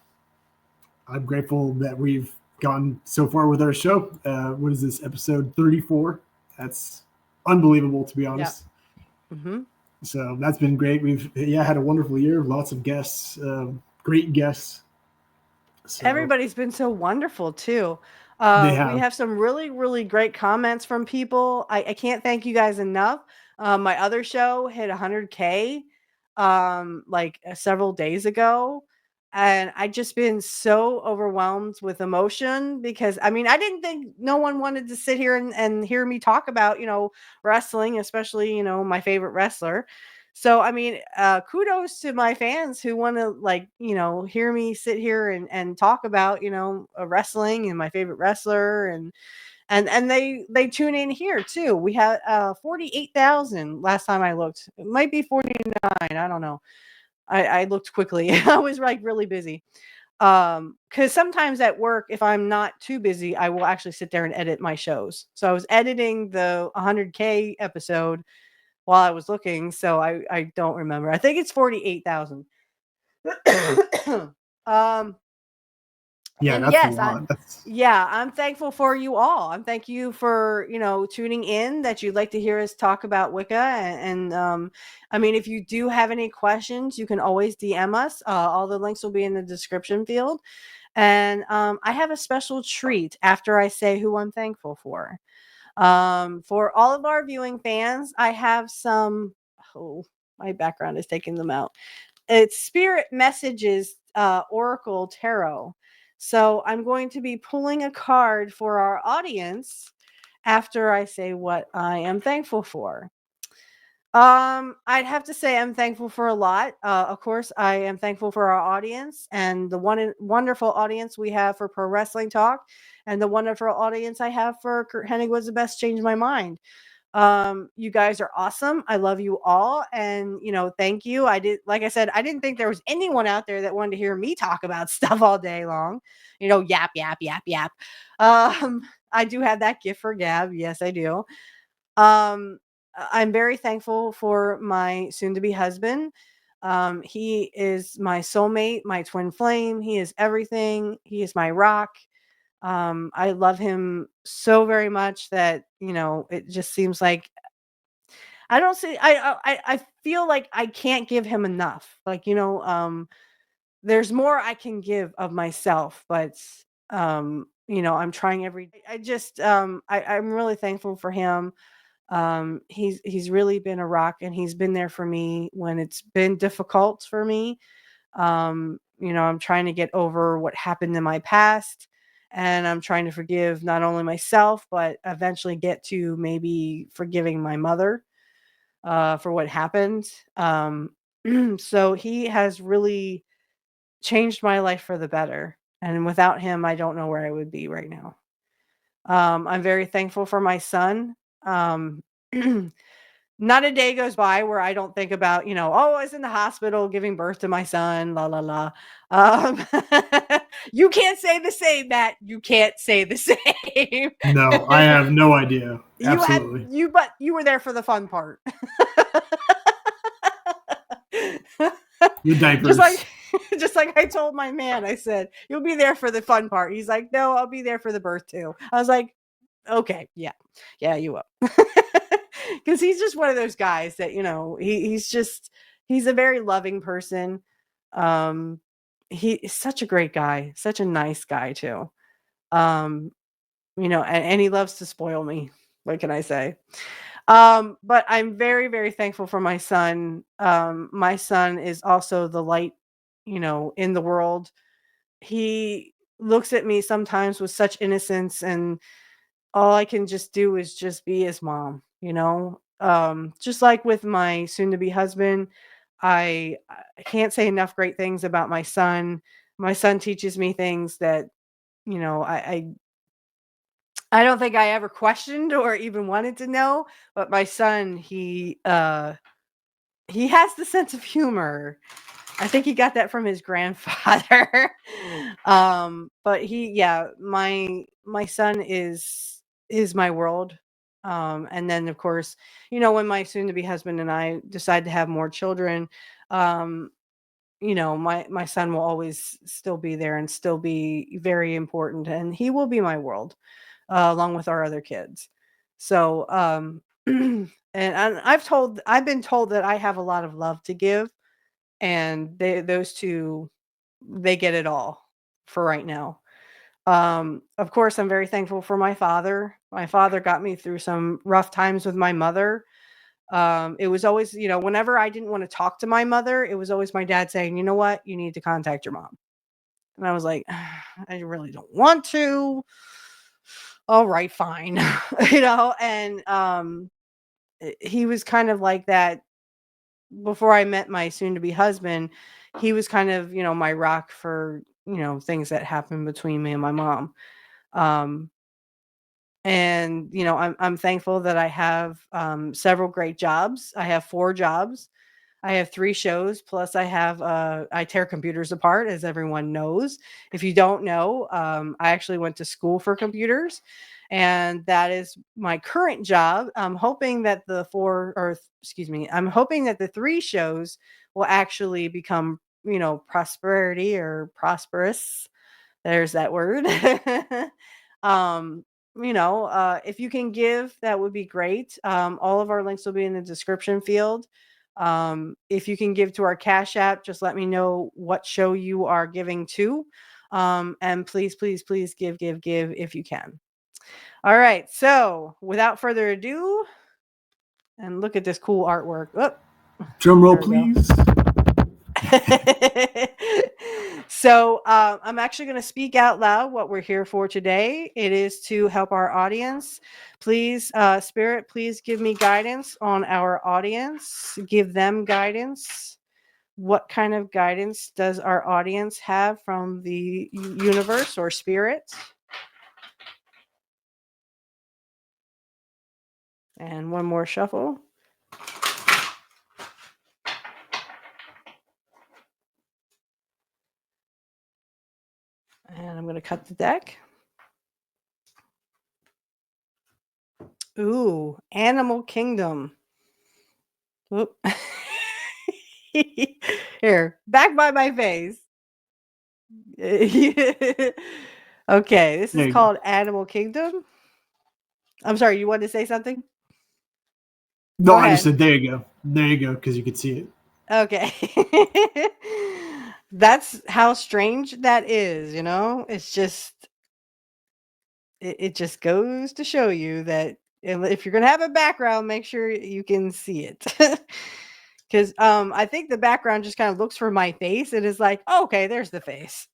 grateful that we've gone so far with our show. What is this, episode 34? That's unbelievable, to be honest. Yeah. Mm-hmm. So that's been great. We've had a wonderful year, lots of guests, great guests. So Everybody's been so wonderful too. We have some really, really great comments from people. I can't thank you guys enough. My other show hit 100K like several days ago. And I just been so overwhelmed with emotion because I mean, I didn't think no one wanted to sit here and hear me talk about, wrestling, especially, my favorite wrestler. So, I mean, kudos to my fans who want to hear me sit here and talk about, wrestling and my favorite wrestler and they tune in here too. We had 48,000 last time I looked. It might be 49. I don't know. I looked quickly. I was like really busy. Because sometimes at work, if I'm not too busy, I will actually sit there and edit my shows. So I was editing the 100K episode while I was looking, so I don't remember. I think it's 48,000. yeah, And that's a yes, lot. I'm thankful for you all. I'm thank you for, tuning in, that you'd like to hear us talk about Wicca. And I mean, if you do have any questions, you can always DM us. All the links will be in the description field. And I have a special treat after I say who I'm thankful for. For all of our viewing fans, I have some. Oh, my background is taking them out. It's Spirit Messages Oracle Tarot. So I'm going to be pulling a card for our audience after I say what I am thankful for. I'd have to say I'm thankful for a lot. Of course, I am thankful for our audience and the wonderful audience we have for Pro Wrestling Talk, and the wonderful audience I have for Kurt Hennig Was the Best Changed My Mind. You guys are awesome. I love you all, and thank you. Like I said, I didn't think there was anyone out there that wanted to hear me talk about stuff all day long. Yap yap yap yap. I do have that gift for gab. Yes, I do. I'm very thankful for my soon-to-be husband. He is my soulmate, my twin flame. He is everything. He is my rock. I love him so very much that it just seems like I don't see. I feel like I can't give him enough. There's more I can give of myself, but I'm trying every day. I'm really thankful for him. He's really been a rock, and he's been there for me when it's been difficult for me. I'm trying to get over what happened in my past, and I'm trying to forgive not only myself, but eventually get to maybe forgiving my mother for what happened. So he has really changed my life for the better. And without him, I don't know where I would be right now. I'm very thankful for my son. Not a day goes by where I don't think about, I was in the hospital giving birth to my son, la la la. Um, you can't say the same, Matt. You can't say the same. No, I have no idea. Absolutely. But you were there for the fun part. The diapers. Just like I told my man, I said, you'll be there for the fun part. He's like, no, I'll be there for the birth too. I was like, okay, yeah, you will. Because he's just one of those guys that, he's a very loving person. He's such a great guy, such a nice guy too. And he loves to spoil me. What can I say? But I'm very, very thankful for my son. My son is also the light, in the world. He looks at me sometimes with such innocence, and all I can just do is just be his mom, just like with my soon to be husband. I can't say enough great things about my son. My son teaches me things that, I don't think I ever questioned or even wanted to know, but my son, he has the sense of humor. I think he got that from his grandfather. But my son is my world. And then of course, when my soon to be husband and I decide to have more children, um, my son will always still be there and still be very important, and he will be my world, along with our other kids. So, and I've been told that I have a lot of love to give, and those two, they get it all for right now. Of course, I'm very thankful for my father. My father got me through some rough times with my mother. It was always, whenever I didn't want to talk to my mother, it was always my dad saying, "You know what? You need to contact your mom." And I was like, I really don't want to. All right, fine. And he was kind of like that before I met my soon to be husband. He was kind of, my rock for, things that happened between me and my mom. Um, and I'm thankful that I have several great jobs. I have 4 jobs. I have 3 shows, plus I tear computers apart, as everyone knows. If you don't know, I actually went to school for computers, and that is my current job. I'm hoping that the 3 shows will actually become, prosperity or prosperous. There's that word. um, if you can give, that would be great. All of our links will be in the description field. If you can give to our Cash App, just let me know what show you are giving to. And please, please, please give if you can. All right. So without further ado, and look at this cool artwork. Oh, Drum roll, there we go. please. So I'm actually going to speak out loud what we're here for today. It is to help our audience. Please, Spirit, please give me guidance on our audience. Give them guidance. What kind of guidance does our audience have from the universe or spirit? And one more shuffle. And I'm going to cut the deck. Ooh, Animal Kingdom. Whoop. Here, back by my face. Okay, this There is you go. called Animal Kingdom. I'm sorry, you wanted to say something? No, Go I just ahead. said there you go. There you go, because you could see it. Okay. That's how strange that is, It's just it just goes to show you that if you're gonna have a background, make sure you can see it. Because I think the background just kind of looks for my face and is like, oh, okay, there's the face.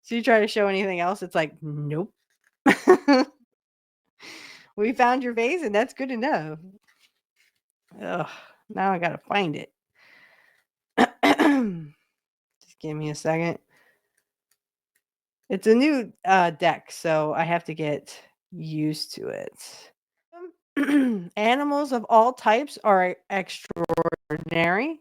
So you try to show anything else, it's like, nope. We found your face, and that's good enough. Ugh, now I gotta find it. Just give me a second. It's a new deck, so I have to get used to it. Animals of all types are extraordinary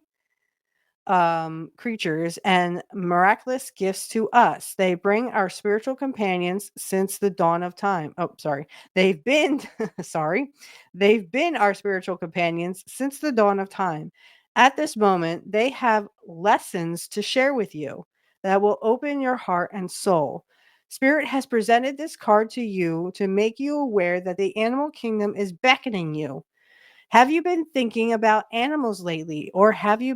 creatures and miraculous gifts to us. They bring our spiritual companions since the dawn of time. Oh, sorry. They've been, sorry. They've been our spiritual companions since the dawn of time. At this moment, they have lessons to share with you that will open your heart and soul. Spirit has presented this card to you to make you aware that the animal kingdom is beckoning you. Have you been thinking about animals lately, or have you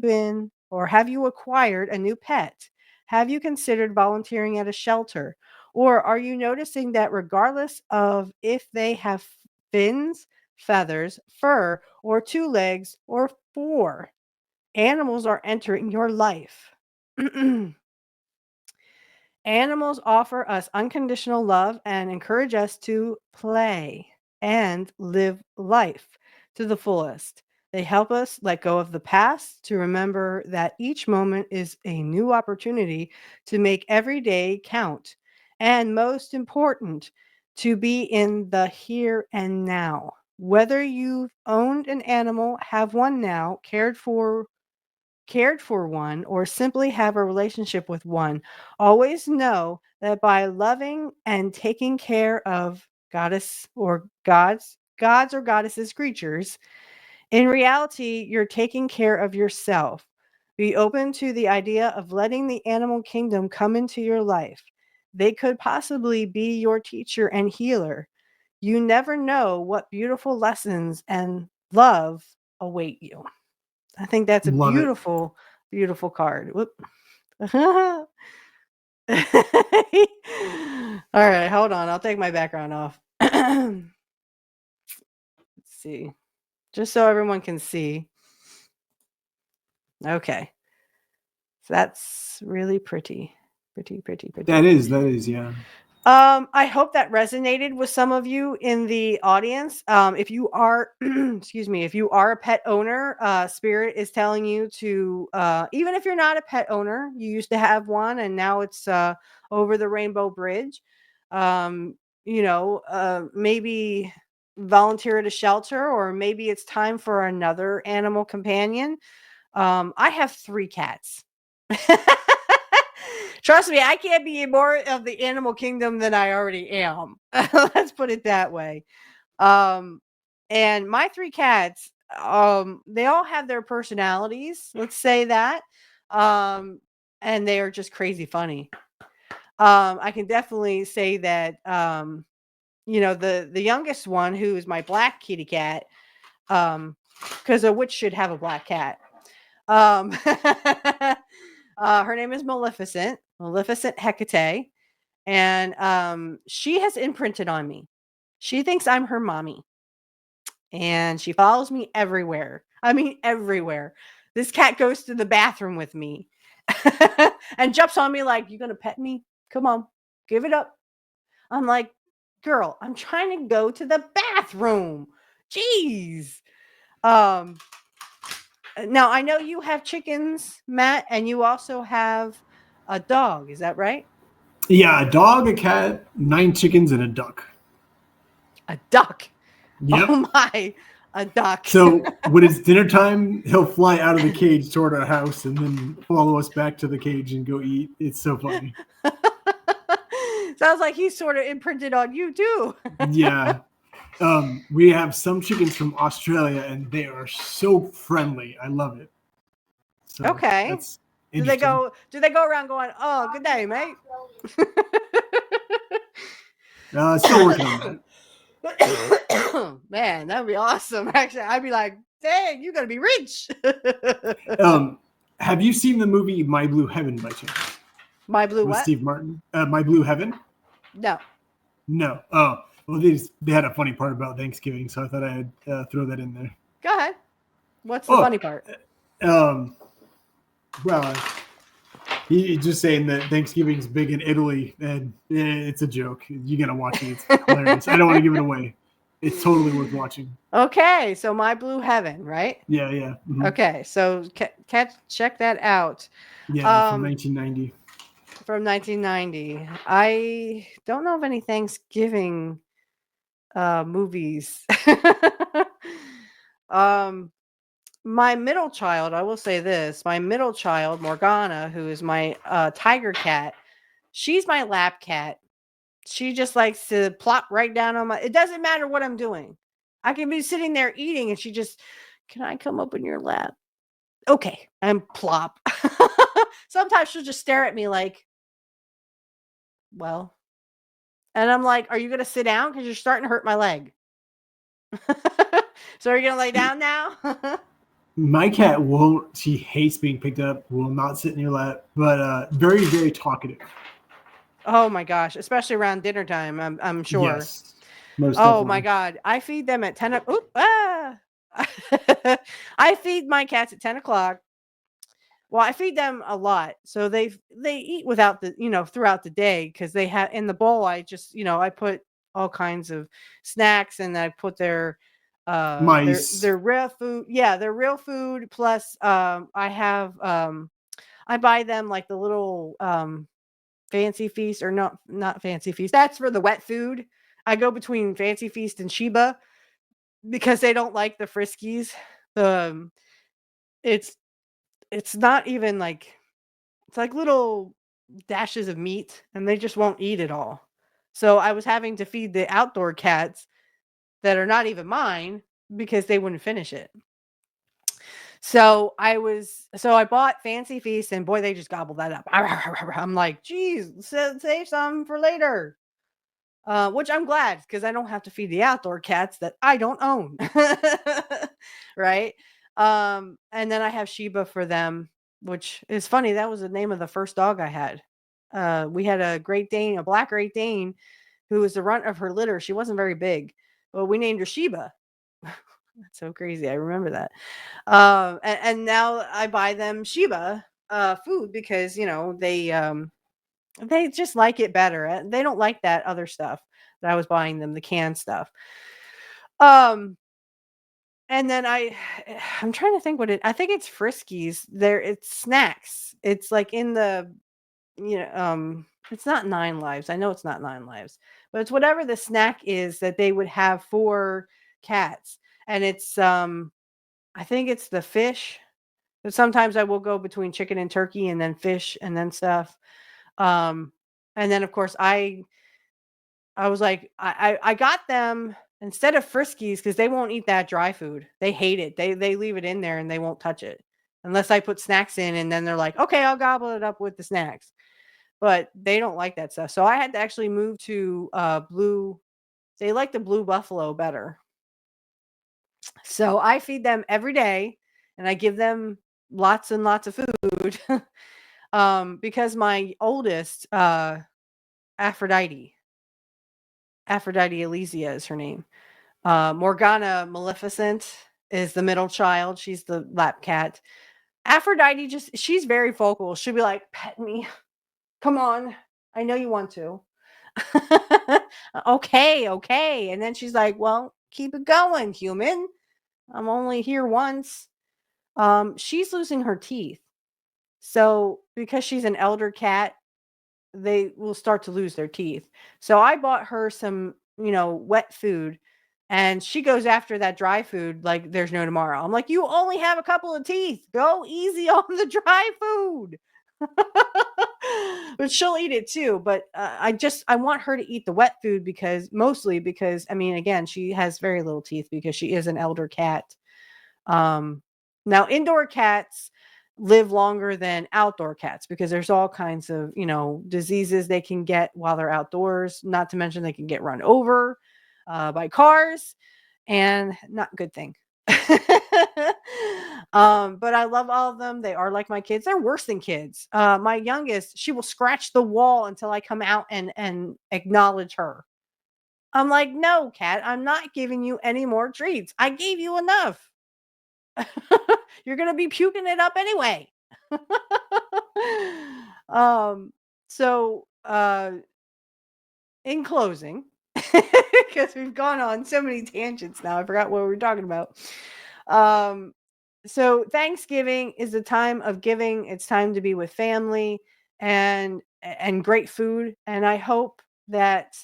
acquired a new pet? Have you considered volunteering at a shelter? Or are you noticing that regardless of if they have fins, feathers, fur, or 2 legs or 4, animals are entering your life? Animals offer us unconditional love and encourage us to play and live life to the fullest. They help us let go of the past, to remember that each moment is a new opportunity to make every day count. And most important, to be in the here and now. Whether you've owned an animal, have one now, cared for cared for one, or simply have a relationship with one, always know that by loving and taking care of gods or goddesses creatures, in reality, you're taking care of yourself. Be open to the idea of letting the animal kingdom come into your life. They could possibly be your teacher and healer. You never know what beautiful lessons and love await you. I think that's a Love it. beautiful, beautiful card. Whoop. All right, hold on. I'll take my background off. Let's see. Just so everyone can see. Okay. So that's really pretty. Pretty. That is, yeah. I hope that resonated with some of you in the audience. If you are, excuse me, if you are a pet owner, Spirit is telling you to, even if you're not a pet owner, you used to have one and now it's over the Rainbow Bridge. Maybe volunteer at a shelter, or maybe it's time for another animal companion. I have 3 cats. Trust me, I can't be more of the animal kingdom than I already am. Let's put it that way. And my 3 cats, they all have their personalities. Let's say that. And they are just crazy funny. I can definitely say that, the youngest one, who is my black kitty cat, because a witch should have a black cat. Her name is Maleficent Hecate, and she has imprinted on me. She thinks I'm her mommy, and she follows me everywhere. I mean, everywhere. This cat goes to the bathroom with me and jumps on me like, "You gonna pet me? Come on, give it up." I'm like, "Girl, I'm trying to go to the bathroom. Jeez." Now I know you have chickens, Matt, and you also have a dog. Is that right? Yeah, a dog, a cat, 9 chickens, and a duck. A duck. Yep. Oh my, a duck. So when it's dinner time, he'll fly out of the cage toward our house and then follow us back to the cage and go eat. It's so funny. Sounds like he's sort of imprinted on you too. Yeah. We have some chickens from Australia, and they are so friendly. I love it. So Okay. that's Do they go around going, "Oh, good day, mate"? Still working on that. Man, that'd be awesome. Actually, I'd be like, "Dang, you're gonna be rich." Have you seen the movie My Blue Heaven by chance? My Blue with what? Steve Martin? My Blue Heaven? No. Oh, well, they had a funny part about Thanksgiving, so I thought I'd throw that in there. Go ahead. What's the funny part? Well, he's just saying that Thanksgiving's big in Italy, and it's a joke. You gotta watch it; it's hilarious. I don't want to give it away. It's totally worth watching. Okay, so My Blue Heaven, right? Yeah. Mm-hmm. Okay, so check that out. Yeah, from 1990. From 1990. I don't know of any Thanksgiving movies. My middle child, I will say this, my middle child, Morgana, who is my tiger cat, she's my lap cat. She just likes to plop right down on it doesn't matter what I'm doing. I can be sitting there eating and she just, "Can I come up in your lap?" Okay, and plop. Sometimes she'll just stare at me like, "Well," and I'm like, "Are you gonna sit down? Because you're starting to hurt my leg." So are you gonna lay down now? My cat won't. She hates being picked up. Will not sit in your lap, but very, very talkative. Oh my gosh, especially around dinner time, I'm sure. Yes, most Oh definitely. my God, I feed them at 10. I feed my cats at 10 o'clock. Well, I feed them a lot, so they eat without throughout the day, because they have in the bowl. I just I put all kinds of snacks, and I put their Mice. their real food. Yeah, their real food. Plus, I have I buy them like the little Fancy Feast, or not Fancy Feast. That's for the wet food. I go between Fancy Feast and Sheba because they don't like the Friskies. It's it's not even like, it's like little dashes of meat, and they just won't eat it all. So I was having to feed the outdoor cats that are not even mine because they wouldn't finish it. So I bought Fancy Feast, and boy, they just gobbled that up. I'm like, geez, save some for later. Which I'm glad, because I don't have to feed the outdoor cats that I don't own. Right. And then I have Sheba for them, which is funny. That was the name of the first dog I had. We had a Great Dane, a black Great Dane, who was the runt of her litter. She wasn't very big, but we named her Sheba. That's so crazy. I remember that. And now I buy them Sheba food because, they just like it better. They don't like that other stuff that I was buying them, the canned stuff. Um, and then I'm trying to think I think it's Friskies. It's snacks. It's like in the, it's not 9 Lives. I know it's not 9 Lives, but it's whatever the snack is that they would have for cats. And it's, I think it's the fish. But sometimes I will go between chicken and turkey and then fish and then stuff. Um, and then of course I was like, I got them instead of Friskies because they won't eat that dry food. They hate it. They leave it in there and they won't touch it unless I put snacks in, and then they're like, okay, I'll gobble it up with the snacks. But they don't like that stuff. So I had to actually move to blue. They like the blue buffalo better. So I feed them every day, and I give them lots and lots of food. Because my oldest, Aphrodite, Aphrodite Elysia is her name. Morgana Maleficent is the middle child. She's the lap cat. Aphrodite she's very vocal. She'll be like, pet me. Come on. I know you want to. Okay, okay. And then she's like, well, keep it going, human. I'm only here once. She's losing her teeth. So because she's an elder cat, they will start to lose their teeth. So I bought her some, wet food, and she goes after that dry food like there's no tomorrow. I'm like, you only have a couple of teeth. Go easy on the dry food. But she'll eat it too. But I want her to eat the wet food mostly because, I mean, again, she has very little teeth because she is an elder cat. Now indoor cats live longer than outdoor cats because there's all kinds of, diseases they can get while they're outdoors. Not to mention they can get run over by cars, and not a good thing. But I love all of them. They are like my kids. They're worse than kids. My youngest, she will scratch the wall until I come out and acknowledge her. I'm like, no, cat, I'm not giving you any more treats. I gave you enough. You're gonna be puking it up anyway. um, so in closing, because we've gone on so many tangents now, I forgot what we were talking about. So Thanksgiving is a time of giving. It's time to be with family and great food. And I hope that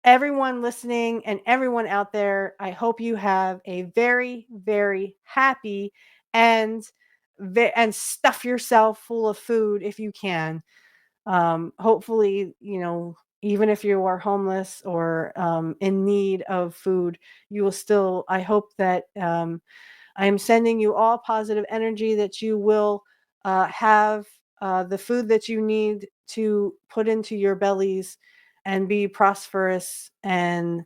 everyone listening and everyone out there, I hope you have a very, very happy and stuff yourself full of food if you can. Hopefully, even if you are homeless or in need of food, you will still, I hope that I am sending you all positive energy that you will have the food that you need to put into your bellies and be prosperous and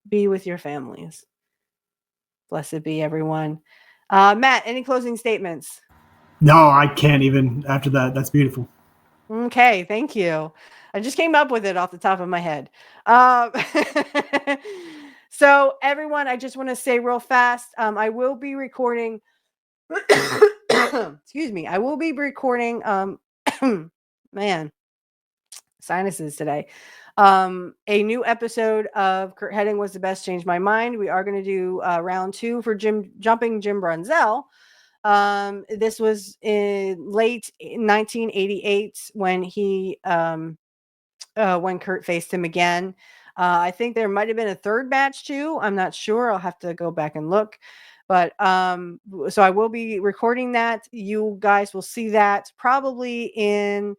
be with your families. Blessed be everyone. Matt, any closing statements? No, I can't even after that. That's beautiful. Okay, thank you. I just came up with it off the top of my head. Um, so, everyone, I just want to say real fast, I will be recording. Excuse me. I will be recording. Man, sinuses today. A new episode of Kurt Heading Was the Best, Changed My Mind. We are going to do round 2 for Jumping Jim Brunzell. This was in late 1988 when when Kurt faced him again. I think there might have been a third match too. I'm not sure. I'll have to go back and look. But so I will be recording that. You guys will see that probably in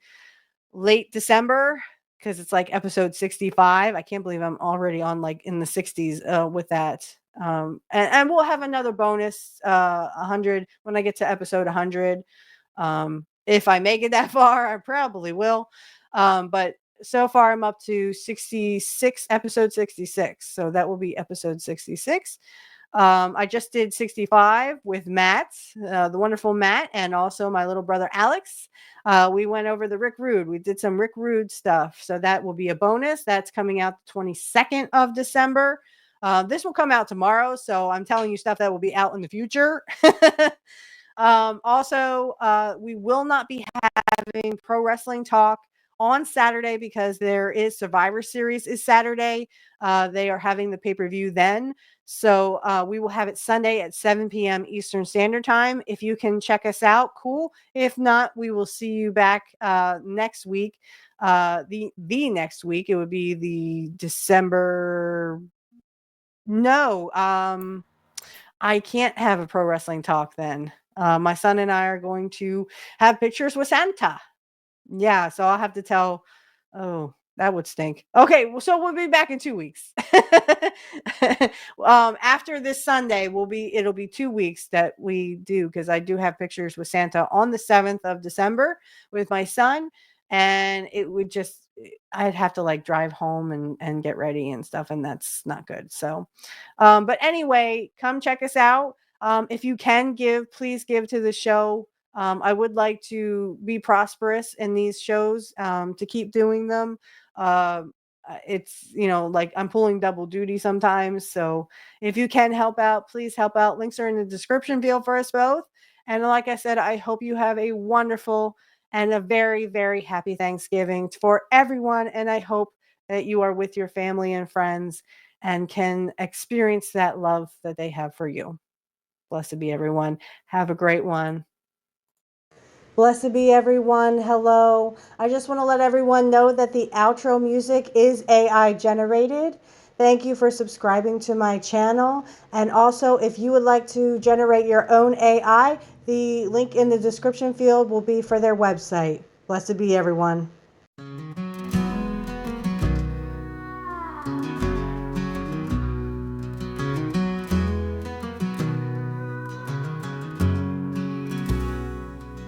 late December, because it's like episode 65. I can't believe I'm already on like in the 60s with that. And we'll have another bonus 100 when I get to episode 100. If I make it that far, I probably will. But so far I'm up to 66, episode 66. So that will be episode 66. I just did 65 with Matt, the wonderful Matt, and also my little brother Alex. We went over the Rick Rude. We did some Rick Rude stuff. So that will be a bonus. That's coming out the 22nd of December. This will come out tomorrow. So I'm telling you stuff that will be out in the future. Also, we will not be having Pro Wrestling Talk on Saturday because there is Survivor Series is Saturday. They are having the pay-per-view then. So we will have it Sunday at 7 p.m. Eastern Standard Time. If you can check us out, cool. If not, we will see you back next week. The next week, it would be the December. No, I can't have a Pro Wrestling Talk then. My son and I are going to have pictures with Santa. Yeah, so I'll have to tell. Oh, that would stink. Okay, so we'll be back in 2 weeks. After this Sunday, it'll be 2 weeks that we do, because I do have pictures with Santa on the 7th of December with my son, and it would just I'd have to like drive home and get ready and stuff, and that's not good. So, but anyway, come check us out. If you can give, please give to the show. I would like to be prosperous in these shows, to keep doing them. It's, like I'm pulling double duty sometimes. So if you can help out, please help out. Links are in the description field for us both. And like I said, I hope you have a wonderful and a very, very happy Thanksgiving for everyone. And I hope that you are with your family and friends and can experience that love that they have for you. Blessed be everyone. Have a great one. Blessed be everyone. Hello. I just want to let everyone know that the outro music is AI generated. Thank you for subscribing to my channel. And also, if you would like to generate your own AI, the link in the description field will be for their website. Blessed be everyone.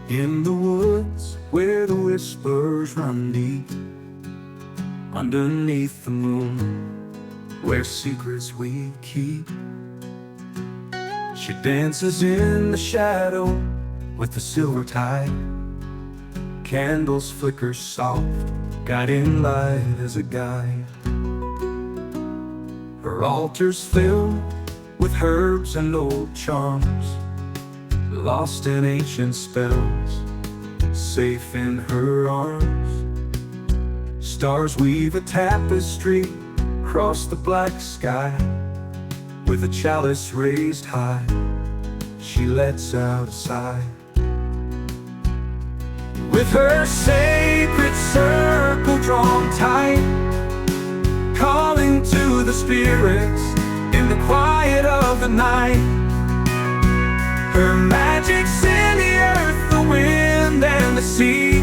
In the woods where the whispers run deep, underneath the moon, where secrets we keep, she dances in the shadow with the silver tide. Candles flicker soft, guiding light as a guide. Her altar's filled with herbs and old charms, lost in ancient spells, safe in her arms. Stars weave a tapestry across the black sky. With a chalice raised high, she lets out a sigh. With her sacred circle drawn tight, calling to the spirits in the quiet of the night. Her magic's in the earth, the wind, and the seas.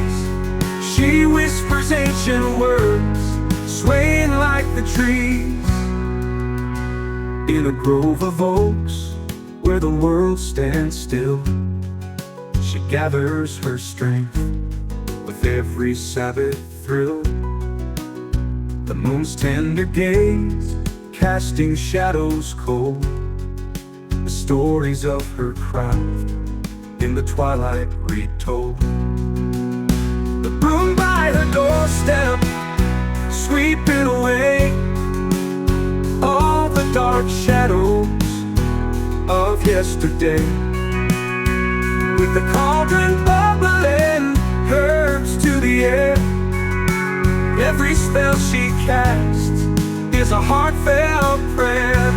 She whispers ancient words, swaying like the trees. In a grove of oaks, where the world stands still, she gathers her strength with every Sabbath thrill. The moon's tender gaze, casting shadows cold, the stories of her craft in the twilight retold. The broom by her doorstep, sweeping away all the dark shadows of yesterday. With the cauldron bubbling, herbs to the air, every spell she casts is a heartfelt prayer.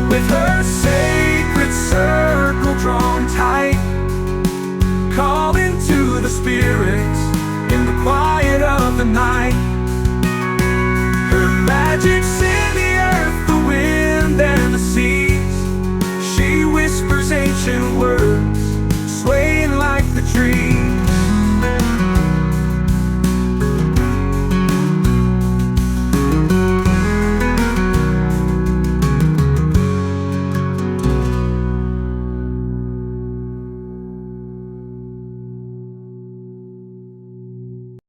With her sacred circle